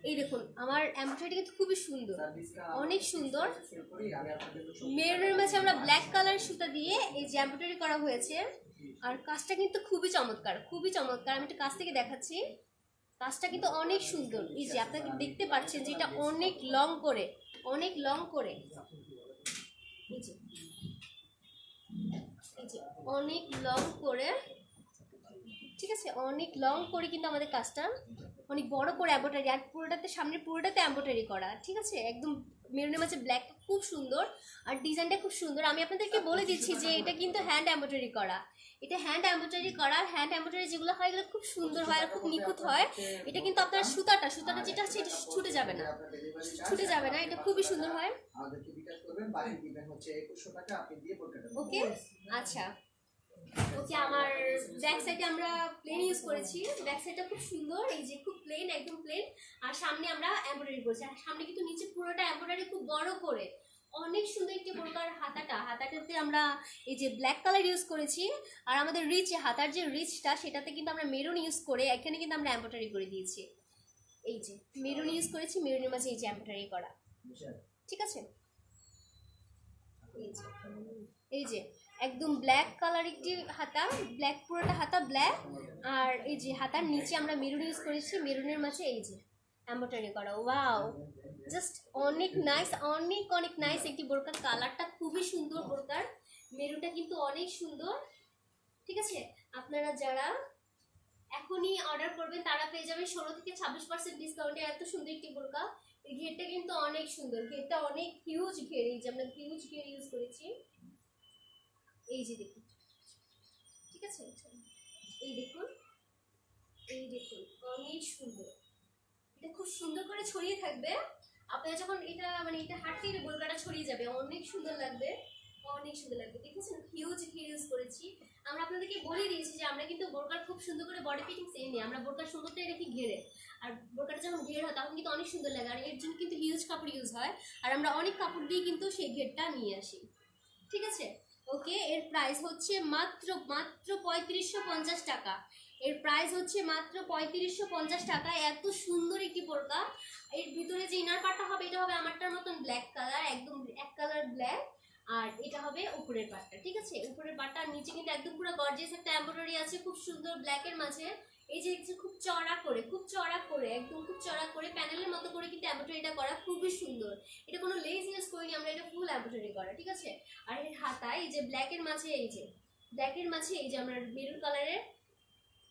এই দেখুন আমার এমব্রয়ডারি কিন্তু খুবই সুন্দর, অনেক সুন্দর। মেরুনের মাঝে আমরা ব্ল্যাক কালার সুতা দিয়ে এই যে এমব্রয়ডারি করা হয়েছে। আর কাজটা কিন্তু খুবই চমৎকার। আমি একটু কাছ থেকে দেখাচ্ছি, কাজটা কিন্তু অনেক সুন্দর। এই যে আপনাকে দেখতে পাচ্ছেন যে এটা অনেক লং করে, এই যে অনেক লং করে, ঠিক আছে, অনেক লং করে কিন্তু আমাদের কাজটা অনেক বড় করে এমব্রয়ডারি, আর সামনের পুরোটাতে এমব্রয়ডারি করা। ঠিক আছে, একদম মেরুনের মাঝে ব্ল্যাক, খুব সুন্দর। আর ডিজাইনটা খুব সুন্দর। আমি আপনাদেরকে বলে দিচ্ছি যে এটা কিন্তু হ্যান্ড এমব্রয়ডারি করা, হ্যান্ড এমব্রয়ডারি যেগুলো হয় এগুলো খুব সুন্দর হয় আর খুব নিখুঁত হয়। এটা কিন্তু আপনার সুতাটা যেটা আছে এটা ছুটে যাবে না, এটা খুবই সুন্দর হয়। ওকে, আচ্ছা ওকে, আমার ব্যাক সাইডে আমরা প্লেন ইউজ করেছি, ব্যাক সাইডটা খুব সুন্দর, এই যে খুব প্লেন, একদম প্লেন। আর সামনে আমরা এমব্রয়ডারি করেছি, আর সামনে কিন্তু নিচে পুরোটা এমব্রয়ডারি খুব বড় করে, অনেক সুন্দর একটি বোরকার হাতাটাতে আমরা এই যে ব্ল্যাক কালার ইউজ করেছি। আর আমাদের হাতার যে রিচটা সেটাতে কিন্তু আমরা মেরুন ইউজ করে এখানে কিন্তু আমরা এমব্রয়ডারি করে দিয়েছি। এই যে মেরুন ইউজ করেছি, মেরুনের মাঝে এই যে এমব্রয়ডারি করা, ঠিক আছে। এই যে একদম ব্ল্যাক কালার একটি হাতা, ব্ল্যাক পুরোটা হাতা ব্ল্যাক। আর এই যে হাতার নিচে আমরা মেরুন ইউজ করেছি, মেরুনের মাঝে এই যে এমব্রয়ডারি করা। ওয়াও, জাস্ট অনেক নাইস, অনেক অনেক নাইস একটি বোরকার। কালারটা খুবই সুন্দর, বোরকার মেরুনটা কিন্তু অনেক সুন্দর, ঠিক আছে। আপনারা যারা এখনই অর্ডার করবেন তারা পেয়ে যাবেন 16 থেকে 26% ডিসকাউন্টে এত সুন্দর একটি বোরকা। এই ঘেরটা কিন্তু অনেক সুন্দর, ঘেরটা অনেক হিউজ ঘের, এই যে আমরা হিউজ ঘের ইউজ করেছি। এই যে দেখুন, ঠিক আছে, এই দেখুন, এই দেখুন অনেক সুন্দর, এটা খুব সুন্দর করে ছড়িয়ে থাকবে। আপনারা যখন এটা মানে এটা হাঁটতে গেলে বোরকাটা ছড়িয়ে যাবে, অনেক সুন্দর লাগবে, অনেক সুন্দর লাগবে। দেখেছেন হিউজ ঘের ইউজ করেছি। আমরা আপনাদেরকে বলে দিয়েছি যে আমরা কিন্তু বোরকার খুব সুন্দর করে বডি ফিটিং সেম নিই, আমরা বোরকার সুন্দরটাই রেখি ঘেরে। আর বোরকাটা যখন ঘের হয় তখন কিন্তু অনেক সুন্দর লাগে, আর এর জন্য কিন্তু হিউজ কাপড় ইউজ হয়, আর আমরা অনেক কাপড় দিয়ে কিন্তু সেই ঘেরটা নিয়ে আসি, ঠিক আছে। ওকে, এর প্রাইস হচ্ছে মাত্র মাত্র 3550 টাকা। এর প্রাইস হচ্ছে মাত্র 3550 টাকা। এত সুন্দর একটি বোরকা। এর ভিতরে যে ইনার পার্টটা হবে এটা হবে আমারটার মতন ব্ল্যাক কালার, একদম এক কালার ব্ল্যাক। আর এটা হবে উপরের পার্টটা, ঠিক আছে। উপরের পার্টটা নিচে কিন্তু একদম পুরো গর্জিয়াস একটা এমব্রয়ডারি আছে, খুব সুন্দর ব্ল্যাকের মাঝে। এই যে খুব চড়া করে, খুব চড়া করে, একদম খুব চড়া করে প্যানেলের মতো করে কিন্তু এমব্রয়ডারিটা করা, খুবই সুন্দর। এটা কোনো লেস ইউজ করিনি আমরা, এটা ফুল এমব্রয়ডারি করা, ঠিক আছে। আর এর হাতায় এই যে ব্ল্যাকের মাঝে, এই যে ব্ল্যাকের মাঝে এই যে আমরা মেরুন কালারের,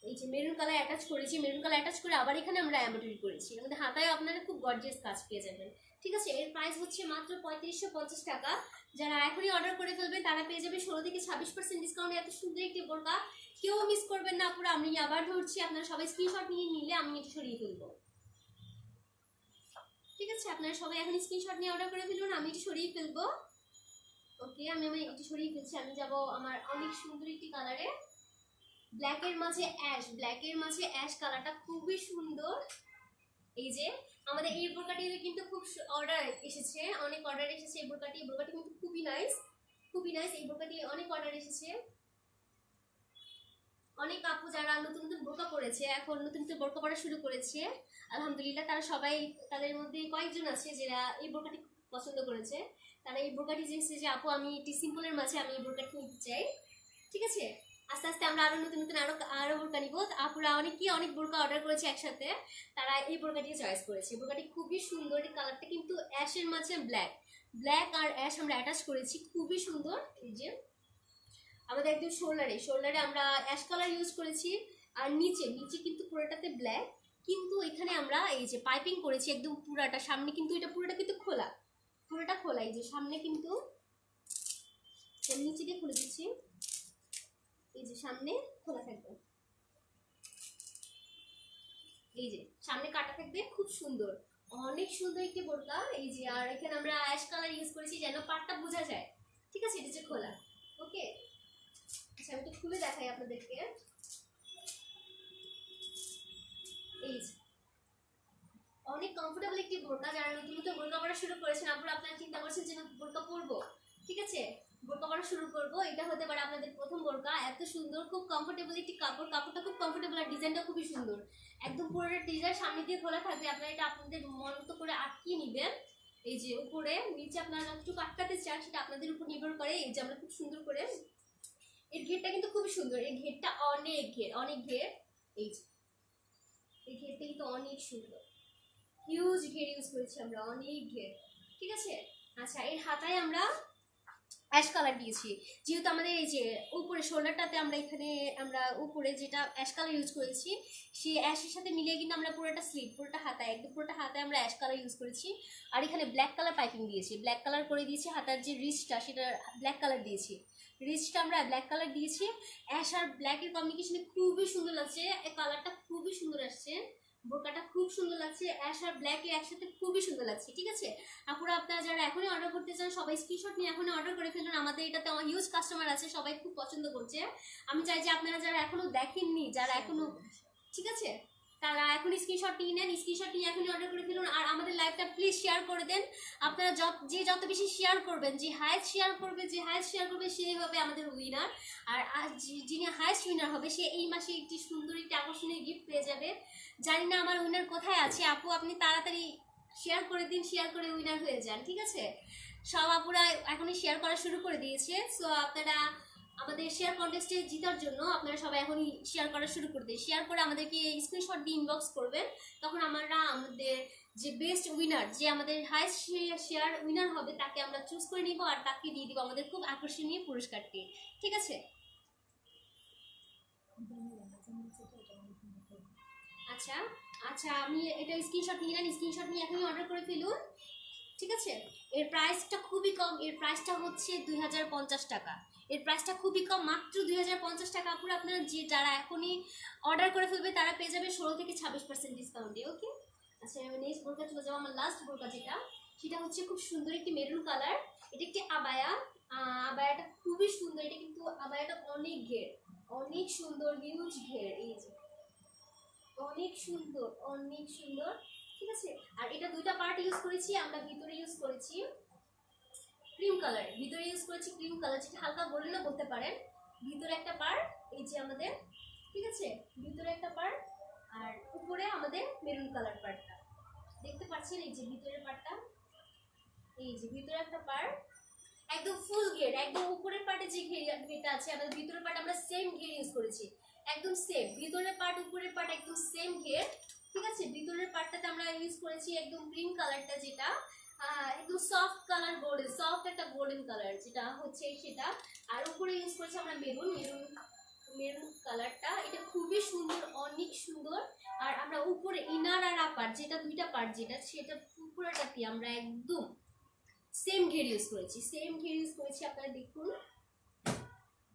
এই যে মেরুন কালার অ্যাটাচ করেছি, মেরুন কালার অ্যাটাচ করে আবার এখানে আমরা এমব্রয়ডারি করেছি। আমাদের হাতায় আপনারা খুব গর্জিয়াস কাজ পেয়ে যাবেন, ঠিক আছে। এর প্রাইস হচ্ছে মাত্র 3550 টাকা। যারা এখনই অর্ডার করে ফেলবেন তারা পেয়ে যাবে 16 থেকে 26% ডিসকাউন্টে এত সুন্দর একটি বোরকা। কেউ মিস করবেন না। পুরো আমি আবার ধরছি, আপনারা সবাই স্ক্রিনশট নিয়ে নিলে আমি এটা সরিয়ে ফেলবো, ঠিক আছে। আপনারা সবাই এখন স্ক্রিনশট নিয়ে অর্ডার করে ফেলুন, আমি এটা সরিয়ে ফেলবো। ওকে, আমি এটা সরিয়ে ফেলছি। আমি যাব আমার অনেক সুন্দর একটি কালারে, ব্ল্যাকের মাঝে অ্যাশ, ব্ল্যাকের মাঝে অ্যাশ কালারটা খুবই সুন্দর। এই যে আমাদের এই বোরকাটি কিন্তু খুব অর্ডার এসেছে, অনেক অর্ডার এসেছে এই বোরকাটি কিন্তু খুবই নাইস, খুবই নাইস। এই বোরকাটি অনেক অর্ডার এসেছে, অনেক আপু যারা নতুন নতুন বোরকা পরেছে, এখন নতুন নতুন বোরকা পরা শুরু করেছে, আলহামদুলিল্লাহ তারা সবাই, তাদের মধ্যে কয়েকজন আছে যারা এই বোরকাটি পছন্দ করেছে। তারা এই বোরকাটি চেয়েছে যে আপু আমি একটি সিম্পলের মাঝে আমি এই বোরকাটি নিতে চাই, ঠিক আছে। আস্তে আস্তে আমরা আরো নতুন নতুন আরো বোরকা নিব। আপুরা অনেক বোরকা অর্ডার করেছে একসাথে, তারা এই বোরকাটি চয়েস করেছে। বোরকাটি খুবই সুন্দর, এই কালারটা কিন্তু অ্যাশের মাঝে ব্ল্যাক, ব্ল্যাক আর অ্যাশ আমরা অ্যাটাচ করেছি, খুবই সুন্দর। এই যে আমাদের একদম শোল্ডারে আমরা অ্যাশ কালার ইউজ করেছি, আর নিচে কিন্তু পুরোটাতে ব্ল্যাক, কিন্তু এখানে আমরা এই যে পাইপিং করেছি একদম পুরাটা। সামনে কিন্তু এটা পুরোটা কিন্তু খোলা, পুরোটা খোলা। এই যে সামনে কিন্তু নিচে দিয়ে খুলে দিচ্ছি, এই যে সামনে খোলা থাকবে, এই যে সামনে কাটা থাকবে, খুব সুন্দর, অনেক সুন্দর একটি বোরকা। এই যে আর এখানে আমরা অ্যাশ কালার ইউজ করেছি যেন পাটটা বোঝা যায়, ঠিক আছে। এটা যে খোলা, ওকে। আচ্ছা আমি তো খুলে দেখাই আপনাদেরকে। এই যে অনেক কমফোর্টেবল একটি বোরকা। যারা নতুন নতুন বোরকা পরা শুরু করেছেন, আপনারা চিন্তা করছেন যে বোরকা পরবো, ঠিক আছে, বোরকা পরা শুরু করবো, এটা হতে পারে আপনাদের প্রথম বোরকা। এত সুন্দর, খুব কমফোর্টেবল একটি কাপড়, কাপড়টা খুব কমফোর্টেবল, আর ডিজাইনটা খুবই সুন্দর, একদম পুরোটা ডিজাইন সামনে দিয়ে খোলা থাকবে। আপনারা এটা আপনাদের মন মতো করে আটকিয়ে নেবেন। এই যে উপরে নিচে আপনারা একটু আটকাতে চান সেটা আপনাদের উপর নির্ভর করে। এই যে আমরা খুব সুন্দর করে, এর ঘেরটা কিন্তু খুবই সুন্দর, এই ঘেরটা অনেক ঘের। এই যে এই ঘেরটা কিন্তু অনেক সুন্দর, হিউজ ঘের ইউজ করেছি আমরা, অনেক ঘের, ঠিক আছে। আচ্ছা এর হাতায় আমরা অ্যাশ কালার দিয়েছি, যেহেতু আমাদের এই যে উপরে শোল্ডারটাতে আমরা এখানে আমরা উপরে যেটা অ্যাশ কালার ইউজ করেছি, সেই অ্যাশের সাথে মিলিয়ে কিন্তু আমরা পুরোটা স্লিভ, পুরোটা হাতায়, একদম পুরোটা হাতায় আমরা অ্যাশ কালার ইউজ করেছি। আর এখানে ব্ল্যাক কালার পাইপিং দিয়েছি, ব্ল্যাক কালার করে দিয়েছি। হাতার যে রিচটা সেটা ব্ল্যাক কালার দিয়েছি, রিচটা আমরা ব্ল্যাক কালার দিয়েছি। অ্যাশ আর ব্ল্যাকের কম্বিনেশনে খুবই সুন্দর লাগছে, এই কালারটা খুবই সুন্দর আসছে। বোরকাটা খুব সুন্দর লাগছে, অ্যাশ আর ব্ল্যাক এর একসাথে খুবই সুন্দর লাগছে। ঠিক আছে আপুরা, আপনারা যারা এখনই অর্ডার করতে চান সবাই স্ক্রিনশট নিয়ে এখনই অর্ডার করে ফেলুন। আমাদের এটাতে হিউজ কাস্টমার আছে, সবাই খুব পছন্দ করছে। আমি চাই যে আপনারা যারা এখনো দেখেননি, যারা এখনো, ঠিক আছে, তারা এখন স্ক্রিনশট নিয়ে নেন, স্ক্রিনশট নিয়ে এখনই অর্ডার করে ফেলুন। আর আমাদের লাইভটা প্লিজ শেয়ার করে দেন। আপনারা যত বেশি শেয়ার করবেন, যে হাইস্ট শেয়ার করবে সেই হবে আমাদের উইনার। আর যিনি হাইস্ট উইনার হবে সে এই মাসে একটি সুন্দর একটি আকর্ষণীয় গিফট পেয়ে যাবে। জানি না আমার উইনার কোথায় আছে, আপু আপনি তাড়াতাড়ি শেয়ার করে দিন, শেয়ার করে উইনার হয়ে যান। ঠিক আছে, সব আপুরা এখনই শেয়ার করা শুরু করে দিয়েছে। সো আপনারা আমাদের শেয়ার কন্টেস্টে জেতার জন্য আপনারা সবাই এখনই শেয়ার করা শুরু করে দিন। শেয়ার করে আমাদেরকে স্ক্রিনশট দিয়ে ইনবক্স করবেন, তখন আমরা আমাদের যে বেস্ট উইনার, যে আমাদের হাইস্ট শেয়ার উইনার হবে তাকে আমরা চুজ করে নিব আর তাকে দিয়ে দিব আমাদের খুব আকর্ষণীয় পুরস্কারটি। ঠিক আছে, আচ্ছা আচ্ছা, আমি এটা স্ক্রিনশট নিয়ে নেন, স্ক্রিনশট নিয়ে এখনই অর্ডার করে ফেলুন। ঠিক আছে, এর প্রাইসটা খুবই কম, এর প্রাইসটা হচ্ছে 2050 টাকা। এর প্রাইসটা খুবই কম, মাত্র 2050 টাকা। আপুরা আপনারা যারা এখনই অর্ডার করে ফেলবে তারা পেয়ে যাবে 16 থেকে 26% ডিসকাউন্টে। ওকে, আচ্ছা আমি নেক্সট বোরকা চলে যাবো। আমার লাস্ট বোরকা যেটা, সেটা হচ্ছে খুব সুন্দর একটি মেরুন কালার। এটা একটি আবায়া, আবায়াটা খুবই সুন্দর। এটা কিন্তু আবায়াটা অনেক ঘের, অনেক সুন্দর, হিউজ ঘের, এই যে অনেক সুন্দর, অনেক সুন্দর। ঠিক আছে, আর এটা দুইটা পার্ট ইউজ করেছি আমরা। ভিতরে ইউজ করেছি ক্রিম কালার, ভিতরে ইউজ করেছি ক্রিম কালার, যেটা হালকা গোল্ডেনও বলতে পারেন। ভিতরে একটা পার্ট এই যে আমাদের, ঠিক আছে, ভিতরে একটা পার্ট আর উপরে আমাদের মেরুন কালার পার্টটা দেখতে পাচ্ছেন। এই যে ভিতরের পার্টটা, এই যে ভিতরে একটা পার্ট একদম ফুল ঘের, একদম উপরের পার্টে যে ঘেরটা আছে আমাদের ভিতরের পার্ট আমরা সেম ঘের ইউজ করেছি, একদম সেম। ভিতরের পার্ট উপরের পার্ট একদম সেম ঘের। ঠিক আছে, ভিতরের পার্টটাতে আমরা ইউজ করেছি একদম ক্রিম কালারটা, যেটা একদম সফট কালার, গোল্ডেন সফট একটা গোল্ডেন কালার যেটা হচ্ছে সেটা। আর উপরে ইউজ করেছি আমরা মেরুন মেরুন মেরুন কালারটা। এটা খুবই সুন্দর, অনেক সুন্দর। আর আমরা উপরে ইনার আর আপার যেটা দুইটা পার্ট যেটা, সেটা পুরোটাতে আমরা একদম সেম ঘের ইউজ করেছি, সেম ঘের ইউজ করেছি। আপনারা দেখুন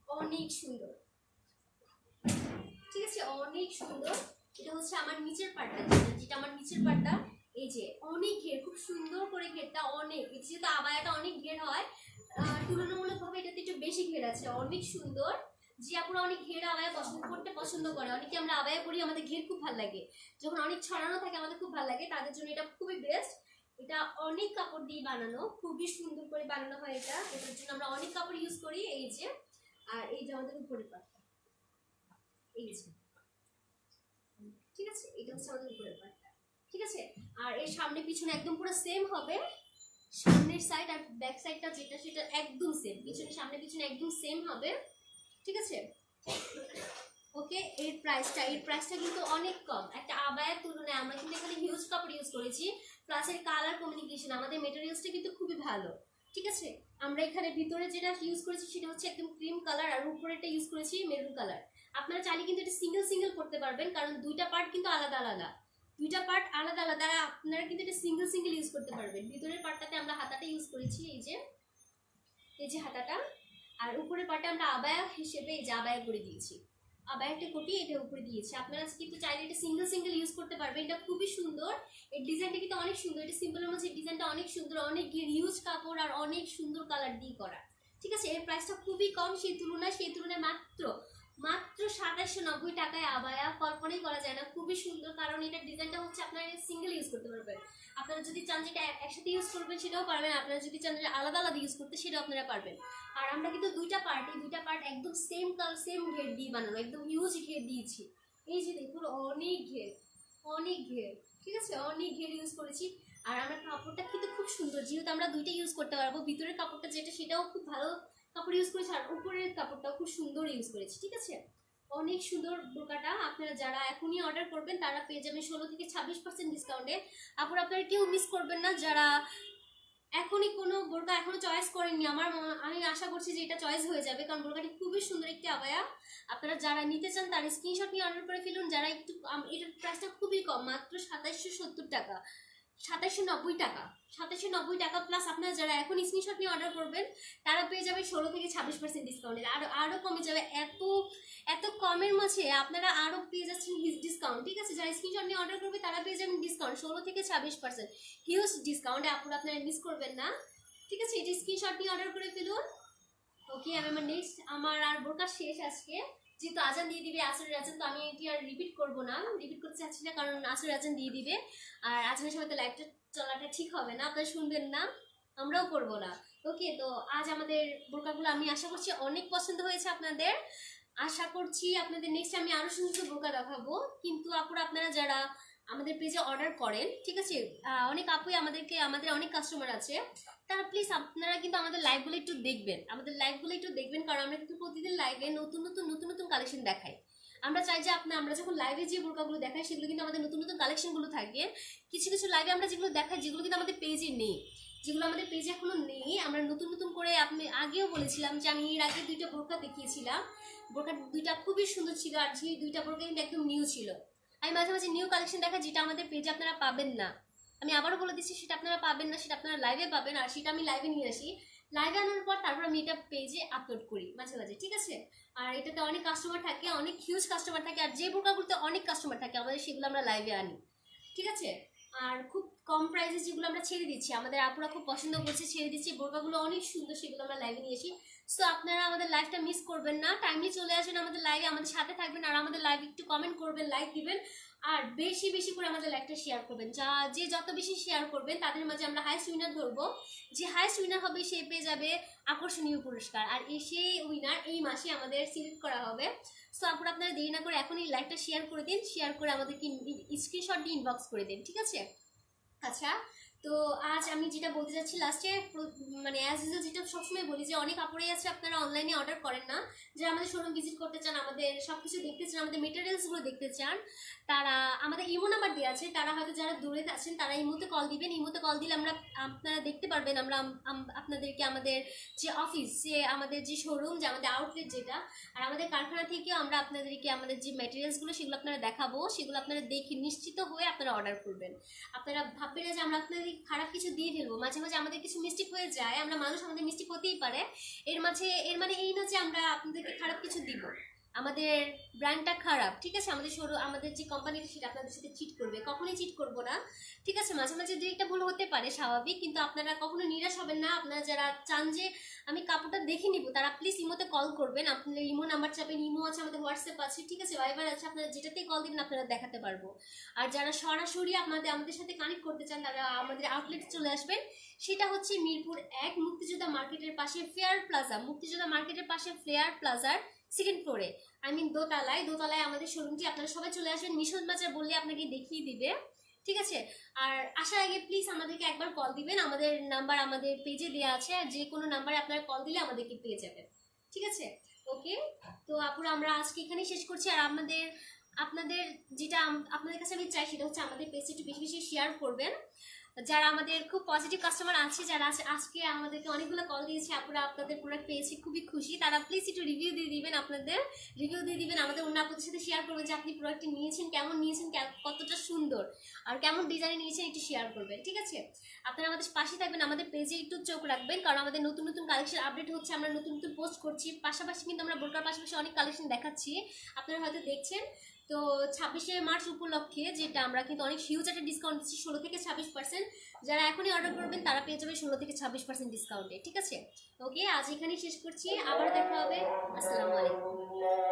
অনেক সুন্দর, ঠিক আছে, অনেক সুন্দর। এটা হচ্ছে আমার নিচের পার্টটা, যেটা আমার নিচের পার্টটা, এই যে অনেক ঘের, খুব সুন্দর করে ঘেরটা অনেক, যেহেতু আবায়াটা অনেক ঘের হয় তুলনামূলকভাবে এটাতে একটু বেশি ঘের আছে, অনেক সুন্দর। যে আপনারা অনেক ঘের আবায়া পছন্দ করে, অনেকে আমরা আবায়া পরি, আমাদের ঘের খুব ভালো লাগে, যখন অনেক ছড়ানো থাকে আমাদের খুব ভালো লাগে, তাদের জন্য এটা খুবই বেস্ট। এটা অনেক কাপড় দিয়ে বানানো, খুবই সুন্দর করে বানানো হয় এটা, এটার জন্য আমরা অনেক কাপড় ইউজ করি। এই যে, আর এই যে আমাদের উপরের পার্টটা, এই যে, ঠিক আছে, এটা হচ্ছে আমাদের উপরের পার্টটা। ঠিক আছে, আর এর সামনে পিছনে একদম পুরো সেম হবে। সামনের সাইড আর ব্যাক সাইডটা যেটা সেটা একদম সেম, পিছনে সামনে পিছনে একদম সেম হবে। ঠিক আছে, ওকে। এর প্রাইসটা কিন্তু অনেক কম, একটা আবায়ের তুলনায় আমরা কিন্তু এখানে হিউজ কাপড় ইউজ করেছি, প্লাস এর কালার কমিউনিকেশন, আমাদের মেটেরিয়ালসটা কিন্তু খুবই ভালো। ঠিক আছে, আমরা এখানে ভিতরে যেটা ইউজ করেছি সেটা হচ্ছে একদম ক্রিম কালার, আর উপরেটা ইউজ করেছি মেরুন কালার। আপনারা চাইলে কিন্তু এটা সিঙ্গেল সিঙ্গেল করতে পারবেন, কারণ দুইটা পার্ট কিন্তু আলাদা আলাদা, দুইটা পার্ট আলাদা আলাদা, আপনারা কিন্তু এটা সিঙ্গেল সিঙ্গেল ইউজ করতে পারবেন। ভিতরের পার্টটাতে আমরা হাতাটা ইউজ করেছি, এই যে হাতাটা, আর উপরের পার্টটা আমরা আবায়া হিসেবে এই যে আবায়া করে দিয়েছি, আবার একটা কোটি এটা উপরে দিয়েছি। আপনারা কিন্তু চাইলে এটা সিঙ্গেল সিঙ্গেল ইউজ করতে পারবেন, এটা খুবই সুন্দর। এই ডিজাইনটা কিন্তু অনেক সুন্দর, এটা সিম্পলের মধ্যে ডিজাইনটা অনেক সুন্দর, অনেক ইউজ কাপড় আর অনেক সুন্দর কালার দিয়ে করা। ঠিক আছে, এর প্রাইসটা খুবই কম, সেই তুলনায় মাত্র 2790 টাকায় আবায়া, কল্পনাই করা যায় না, খুবই সুন্দর। কারণ এটার ডিজাইনটা হচ্ছে আপনারা সিঙ্গেল ইউজ করতে পারবেন, আপনারা যদি চান যেটা একসাথে ইউজ করবেন সেটাও পারবেন, আপনারা যদি চান যে আলাদা আলাদা ইউজ করতে সেটাও আপনারা পারবেন। আর আমরা কিন্তু দুইটা পার্ট একদম সেম কালার সেম ঘের দিয়ে বানানো, একদম হিউজ ঘের দিয়েছি। এই যে দেখুন অনেক ঘের, ঠিক আছে, অনেক ঘের ইউজ করেছি। আর আমরা কাপড়টা কিন্তু খুব সুন্দর, যেহেতু আমরা দুইটা ইউজ করতে পারবো, ভিতরের কাপড়টা যেটা সেটাও খুব ভালো কাপড় ইউজ করেছি, আর উপরের কাপড়টাও খুব সুন্দর ইউজ করেছি। ঠিক আছে, অনেক সুন্দর বোরকাটা। আপনারা যারা এখনই অর্ডার করবেন তারা পেয়ে যাবেন 16 থেকে 26% ডিসকাউন্টে। আপনারা কেউ মিস করবেন না, যারা এখনই কোনো বোরকা এখনো চয়েস করেননি, আমি আশা করছি যে এটা চয়েস হয়ে যাবে, কারণ বোরকাটি খুবই সুন্দর একটি আবায়া। আপনারা যারা নিতে চান তার স্ক্রিনশট নিয়ে অর্ডার করে ফেলুন। যারা একটু, এটার প্রাইসটা খুবই কম, মাত্র 2770 টাকা, 2790 টাকা, 2790 টাকা প্লাস আপনারা যারা এখন স্ক্রিনশট নিয়ে অর্ডার করবেন তারা পেয়ে যাবে 16 থেকে 26% ডিসকাউন্টে। আরো কমে যাবে, এত কমের মাঝে আপনারা আরো পেয়ে যাচ্ছেন ডিসকাউন্ট। ঠিক আছে, যারা স্ক্রিনশট নিয়ে অর্ডার করবে তারা পেয়ে যাবেন ডিসকাউন্ট 16 থেকে 26%, হিউজ ডিসকাউন্টে। আপনারা মিস করবেন না। ঠিক আছে, এটা স্ক্রিনশট নিয়ে অর্ডার করে ফেলুন। ওকে, আমি আমার নেক্সট আমার আর বোরকা শেষ আজকে, যেহেতু আজান দিয়ে দিবে আসরের আজান, তো আমি এটি আর রিপিট করবো না, রিপিট করতে চাচ্ছি না, কারণ আসরের আজান দিয়ে দিবে আর আজানের সময় তো লাইভটা চলাটা ঠিক হবে না, আপনারা শুনবেন না, আমরাও করবো না। ওকে, তো আজ আমাদের বোরকাগুলো আমি আশা করছি অনেক পছন্দ হয়েছে আপনাদের। আশা করছি আপনাদের নেক্সট আমি আরো সুন্দর বোরকা দেখাবো। কিন্তু আপুরা আপনারা যারা আমাদের পেজে অর্ডার করেন, ঠিক আছে, অনেক আপুই আমাদের অনেক কাস্টমার আছে, তারা প্লিজ আপনারা কিন্তু আমাদের লাইভগুলো একটু দেখবেন, কারণ আমরা কিন্তু প্রতিদিন লাইভে নতুন নতুন কালেকশন দেখাই। আমরা চাই যে আমরা যখন লাইভে যে বোরকাগুলো দেখাই সেগুলো কিন্তু আমাদের নতুন কালেকশনগুলো থাকে। কিছু লাইভে আমরা যেগুলো দেখাই যেগুলো কিন্তু আমাদের পেজে নেই, যেগুলো আমাদের পেজে এখনো নেই, আমরা নতুন করে, আপনি আগেও বলেছিলাম যে আমি এর আগে 2টা বোরকা দেখিয়েছিলাম, বোরকা 2টা খুবই সুন্দর ছিল, আর সেই 2টা বোরকা কিন্তু একদম নিউ ছিল। আমি মাঝে মাঝে নিউ কালেকশন দেখাই যেটা আমাদের পেজে আপনারা পাবেন না, আমি আবারও বলে দিচ্ছি, সেটা আপনারা পাবেন না, সেটা আপনারা লাইভে পাবেন, আর সেটা আমি লাইভে নিয়ে আসি, লাইভে আনার পর তারপর আমি এটা পেজে আপলোড করি মাঝে মাঝে। ঠিক আছে, আর এটাতে অনেক কাস্টমার থাকে, অনেক হিউজ কাস্টমার থাকে, আর যে বোরকাগুলোতে অনেক কাস্টমার থাকে আমাদের সেগুলো আমরা লাইভে আনি। ঠিক আছে, আর খুব কম প্রাইসে যেগুলো আমরা ছেড়ে দিচ্ছি, আমাদের আপুরা খুব পছন্দ করছে, ছেড়ে দিচ্ছি, বোরকাগুলো অনেক সুন্দর, সেগুলো আমরা লাইভে নিয়ে আসি। সো আপনারা আমাদের লাইভটা মিস করবেন না, টাইমলি চলে আসবেন আমাদের লাইভে, আমাদের সাথে থাকবেন, আর আমাদের লাইভে একটু কমেন্ট করবেন, লাইক দিবেন, আর বেশি করে আমাদের লাইভটা শেয়ার করবেন। যে যত বেশি শেয়ার করবেন তাদের মাঝে আমরা হাইস্ট উইনার ধরবো, যে হাইস্ট উইনার হবে সে পেয়ে যাবে আকর্ষণীয় পুরস্কার, আর সেই উইনার এই মাসে আমাদের সিলেক্ট করা হবে। সো আপনারা দেরি না করে এখনই লাইভটা শেয়ার করে দিন, শেয়ার করে আমাদেরকে স্ক্রিনশট দিয়ে ইনবক্স করে দিন। ঠিক আছে, আচ্ছা, তো আজ আমি যেটা বলতে চাচ্ছি লাস্টে, মানে অ্যাজ ইউজুয়াল যেটা সবসময় বলি, যে অনেক আপুরাই আছে আপনারা অনলাইনে অর্ডার করেন না, যারা আমাদের শোরুম ভিজিট করতে চান, আমাদের সব কিছু দেখতে চান, আমাদের মেটেরিয়ালসগুলো দেখতে চান, তারা আমাদের ইমো নাম্বার দেওয়া আছে, তারা হয়তো যারা দূরে আছেন তারা ইমোতে কল দিবেন, ইমোতে কল দিলে আপনারা দেখতে পারবেন আমরা আপনাদেরকে আমাদের যে অফিস, যে আমাদের যে শোরুম, যে আমাদের আউটলেট যেটা, আর আমাদের কারখানা থেকেও আমরা আপনাদেরকে আমাদের যে মেটেরিয়ালসগুলো সেগুলো আপনারা দেখাবো, সেগুলো আপনারা দেখে নিশ্চিত হয়ে আপনারা অর্ডার করবেন। আপনারা ভাববেন না যে আমরা আপনাদের খারাপ কিছু দিয়ে ফেলবো, মাঝে মাঝে আমাদের কিছু মিস্টেক হয়ে যায়, আমরা মানুষ, আমাদের মিস্টেক হতেই পারে, এর মানে এই না যে আমরা আপনাদেরকে খারাপ কিছু দিব, আমাদের ব্র্যান্ডটা খারাপ। ঠিক আছে, আমাদের যে কোম্পানিটা সেটা আপনাদের সাথে চিট করবে, কখনোই চিট করবো না। ঠিক আছে, মাঝে মাঝে দু একটা ভুল হতে পারে, স্বাভাবিক, কিন্তু আপনারা কখনো নিরাশ হবেন না। আপনারা যারা চান যে আমি কাপড়টা দেখে নিব, তারা প্লিজ ইমোতে কল করবেন, আপনাদের ইমো নাম্বার চাপেন, ইমো আছে, আমাদের হোয়াটসঅ্যাপ আছে, ঠিক আছে, ভাইবার আছে, আপনারা যেটাতেই কল দিবেন আপনারা দেখাতে পারবো। আর যারা সরাসরি আমাদের সাথে কানেক্ট করতে চান তারা আমাদের আউটলেটে চলে আসবেন, সেটা হচ্ছে মিরপুর 1 মুক্তিযোদ্ধা মার্কেটের পাশে ফেয়ার প্লাজা, মুক্তিযোদ্ধা মার্কেটের পাশে ফেয়ার প্লাজার সেকেন্ড ফ্লোরে, দোতলায় আমাদের শোরুমটি। আপনারা সবাই চলে আসবেন, মিশন বাজার বললে আপনাকে দেখিয়ে দিবে। ঠিক আছে, আর আসার আগে প্লিজ আমাদেরকে একবার কল দিবেন, আমাদের নাম্বার আমাদের পেজে দেওয়া আছে, আর যে কোনো নাম্বারে আপনারা কল দিলে আমাদেরকে পেয়ে যাবেন। ঠিক আছে, ওকে, তো আপুরা আমরা আজকে এখানেই শেষ করছি। আর আপনাদের যেটা আপনাদের কাছে আমি চাই সেটা হচ্ছে আমাদের পেজে একটু বেশি শেয়ার করবেন। যারা আমাদের খুব পজিটিভ কাস্টমার আছে, যারা আজকে আমাদেরকে অনেকগুলো কল দিয়েছে, আপুরা আপনাদের প্রোডাক্ট পেয়েছি, খুবই খুশি, তারা প্লিজ একটু রিভিউ দিয়ে দিবেন, আমাদের অন্য আপনাদের সাথে শেয়ার করবেন যে আপনি প্রোডাক্টটি নিয়েছেন, কেমন নিয়েছেন, কতটা সুন্দর, আর কেমন ডিজাইন নিয়েছেন, একটু শেয়ার করবেন। ঠিক আছে, আপনারা আমাদের পাশে থাকবেন, আমাদের পেজে একটু চোখ রাখবেন, কারণ আমাদের নতুন কালেকশন আপডেট হচ্ছে, আমরা নতুন পোস্ট করছি, পাশাপাশি কিন্তু আমরা বোরকার পাশাপাশি অনেক কালেকশন দেখাচ্ছি, আপনারা হয়তো দেখছেন। তো 26শে মার্চ উপলক্ষে যেটা আমরা কিন্তু অনেক হিউজ একটা ডিসকাউন্ট দিচ্ছি, 16 থেকে 26%। যারা এখনই অর্ডার করবেন তারা পেয়ে যাবে 16 থেকে 26% ডিসকাউন্টে। ঠিক আছে, ওকে, আজ এখানেই শেষ করছি, আবার দেখা হবে, আসসালামু আলাইকুম।